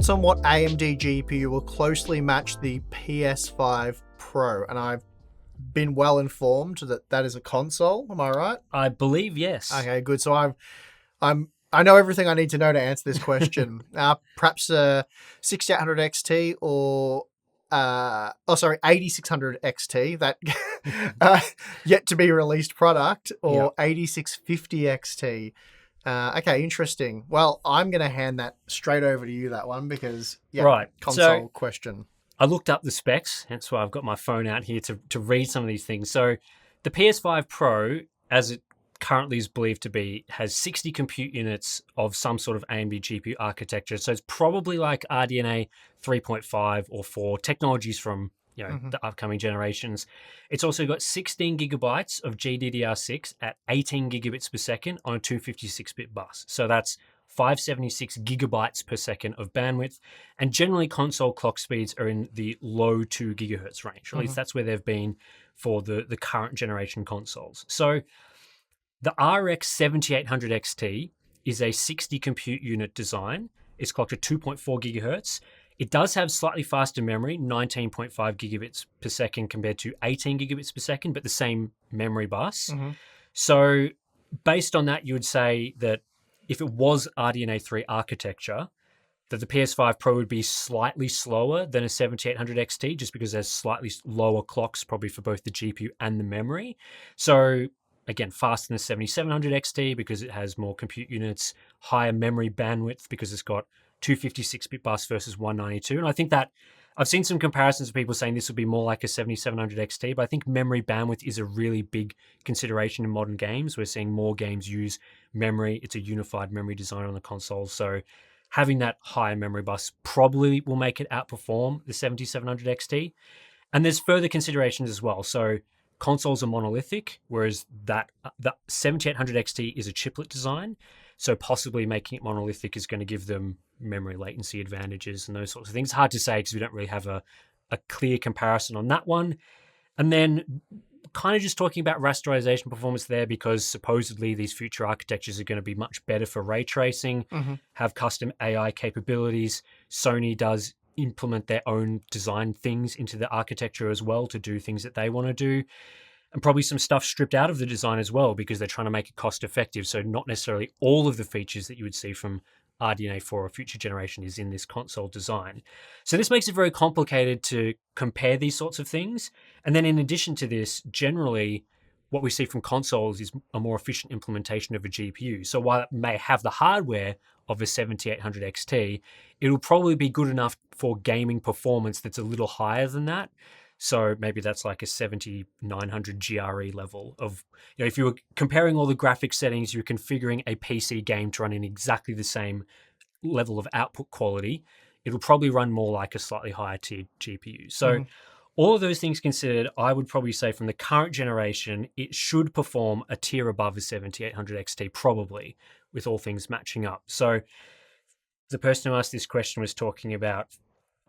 thoughts on what AMD GPU will closely match the PS5 Pro? And I've been well informed that that is a console. Am I right? I believe yes. Okay, good. So I know everything I need to know to answer this question. Perhaps 6800 XT or 8600 XT, that yet to be released product, or 8650 XT. Okay, interesting. Well, I'm going to hand that straight over to you, that one, because console question. I looked up the specs, hence why I've got my phone out here to read some of these things. So the PS5 Pro, as it currently is believed to be, has 60 compute units of some sort of AMD GPU architecture. So it's probably like RDNA 3.5 or 4 technologies from the upcoming generations. It's also got 16 gigabytes of GDDR6 at 18 gigabits per second on a 256-bit bus. So that's 576 gigabytes per second of bandwidth, and generally console clock speeds are in the low 2 gigahertz range. At least that's where they've been for the current generation consoles. So the RX 7800 XT is a 60 compute unit design. It's clocked at 2.4 gigahertz. It does have slightly faster memory, 19.5 gigabits per second compared to 18 gigabits per second, but the same memory bus. So based on that, you would say that if it was RDNA 3 architecture, that the PS5 Pro would be slightly slower than a 7800 XT, just because there's slightly lower clocks probably for both the GPU and the memory. So again, faster than the 7700 XT because it has more compute units, higher memory bandwidth because it's got 256-bit bus versus 192. And I think that I've seen some comparisons of people saying this would be more like a 7700 XT, but I think memory bandwidth is a really big consideration in modern games. We're seeing more games use memory. It's a unified memory design on the console. So having that higher memory bus probably will make it outperform the 7700 XT. And there's further considerations as well. So consoles are monolithic, whereas the 7800 XT is a chiplet design. So possibly making it monolithic is going to give them memory latency advantages and those sorts of things. Hard to say because we don't really have a clear comparison on that one. And then kind of just talking about rasterization performance there, because supposedly these future architectures are going to be much better for ray tracing, have custom AI capabilities. Sony does implement their own design things into the architecture as well to do things that they want to do. And probably some stuff stripped out of the design as well because they're trying to make it cost effective. So not necessarily all of the features that you would see from RDNA 4 or future generation is in this console design. So this makes it very complicated to compare these sorts of things. And then in addition to this, generally what we see from consoles is a more efficient implementation of a GPU. So while it may have the hardware of a 7800 XT, it'll probably be good enough for gaming performance that's a little higher than that. So maybe that's like a 7900 GRE level of, if you were comparing all the graphics settings, you're configuring a PC game to run in exactly the same level of output quality, it'll probably run more like a slightly higher tier GPU. So all of those things considered, I would probably say from the current generation, it should perform a tier above a 7800 XT probably, with all things matching up. So the person who asked this question was talking about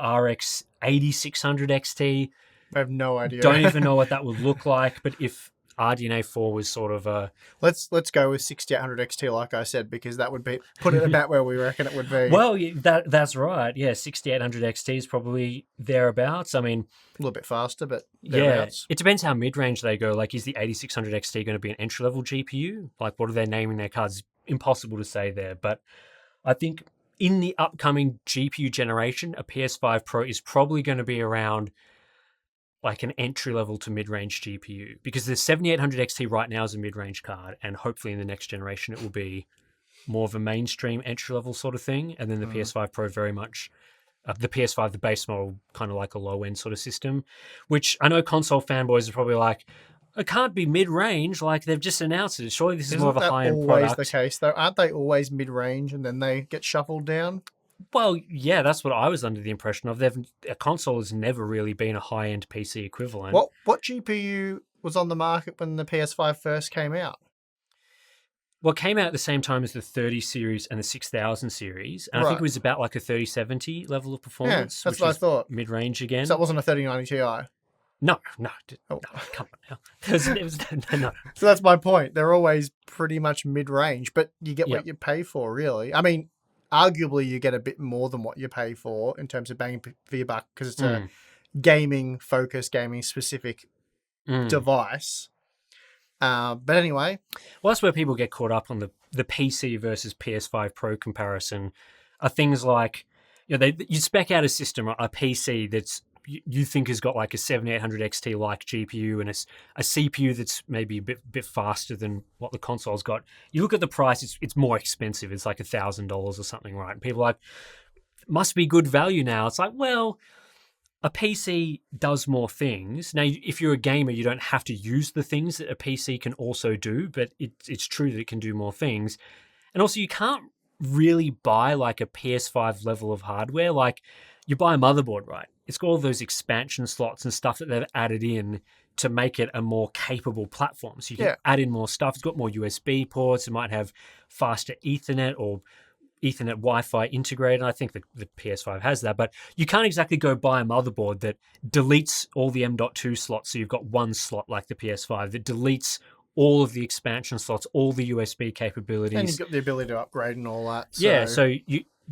RX 8600 XT. I have no idea. Don't even know what that would look like. But if RDNA 4 was sort of a... Let's go with 6800 XT, like I said, because that would be put it about where we reckon it would be. Well, that's right. Yeah, 6800 XT is probably thereabouts. I mean... A little bit faster, but thereabouts. Yeah, it depends how mid-range they go. Like, is the 8600 XT going to be an entry-level GPU? Like, what are they naming their cards? Impossible to say there. But I think in the upcoming GPU generation, a PS5 Pro is probably going to be around like an entry-level to mid-range GPU, because the 7800 XT right now is a mid-range card, and hopefully in the next generation it will be more of a mainstream entry-level sort of thing, and then the PS5 Pro very much, the PS5, the base model, kind of like a low-end sort of system, which I know console fanboys are probably like, it can't be mid-range, like they've just announced it. Surely this is more of a high-end product. Isn't that always the case, though? Aren't they always mid-range and then they get shuffled down? Well, yeah, that's what I was under the impression of. A console has never really been a high-end PC equivalent. What GPU was on the market when the PS5 first came out? Well, it came out at the same time as the 30 series and the 6000 series. And I think it was about like a 3070 level of performance. Yeah, that's what I thought. Mid-range again. So that wasn't a 3090 Ti? No, come on now. No. So that's my point. They're always pretty much mid-range, but you get what you pay for, really. I mean, arguably you get a bit more than what you pay for in terms of bang for your buck because it's a Mm, gaming focused, gaming specific mm. device. But anyway, Well, that's where people get caught up on the PC versus PS5 Pro comparison. Are things like, you spec out a system, a PC that's you think has got like a 7800 XT like GPU and a CPU that's maybe a bit faster than what the console's got. You look at the price; it's more expensive. It's like $1,000 or something, right? And people are like, must be good value now. It's like, well, a PC does more things. Now, if you're a gamer, you don't have to use the things that a PC can also do, but it's true that it can do more things. And also, you can't really buy like a PS5 level of hardware. Like, you buy a motherboard, right? It's got all those expansion slots and stuff that they've added in to make it a more capable platform. So you can add in more stuff. It's got more USB ports. It might have faster Ethernet or Ethernet Wi-Fi integrated. I think the PS5 has that, but you can't exactly go buy a motherboard that deletes all the M.2 slots, so you've got one slot like the PS5 that deletes all of the expansion slots, all the USB capabilities, and you've got the ability to upgrade and all that. So. Yeah, so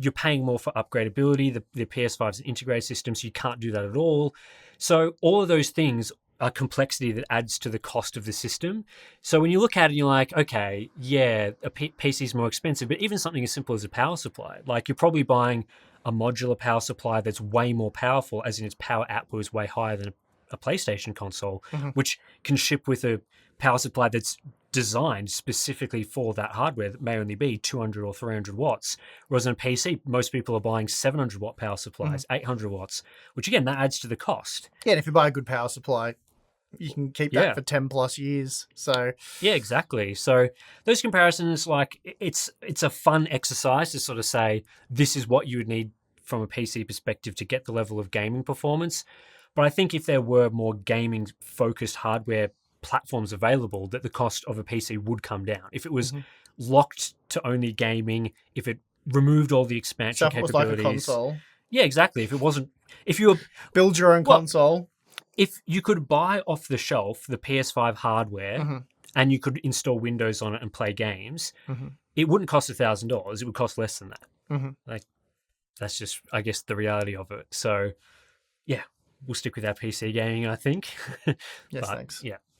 you're paying more for upgradability. The PS5 is an integrated system, so you can't do that at all. So all of those things are complexity that adds to the cost of the system. So when you look at it, you're like, okay, yeah, a PC is more expensive, but even something as simple as a power supply, like you're probably buying a modular power supply that's way more powerful, as in its power output is way higher than a PlayStation console, which can ship with a power supply that's designed specifically for that hardware that may only be 200 or 300 watts. Whereas on a PC, most people are buying 700 watt power supplies, 800 watts, which again, that adds to the cost. Yeah, and if you buy a good power supply, you can keep that for 10 plus years. So yeah, exactly. So those comparisons, like it's a fun exercise to sort of say, this is what you would need from a PC perspective to get the level of gaming performance. But I think if there were more gaming focused hardware platforms available, that the cost of a PC would come down. If it was locked to only gaming, if it removed all the expansion capabilities. Like a console. Yeah, exactly. If you were build your own console. If you could buy off the shelf the PS5 hardware and you could install Windows on it and play games, it wouldn't cost $1,000. It would cost less than that. Like, that's just, I guess, the reality of it. So, yeah, we'll stick with our PC gaming, I think. Yes, thanks. Yeah.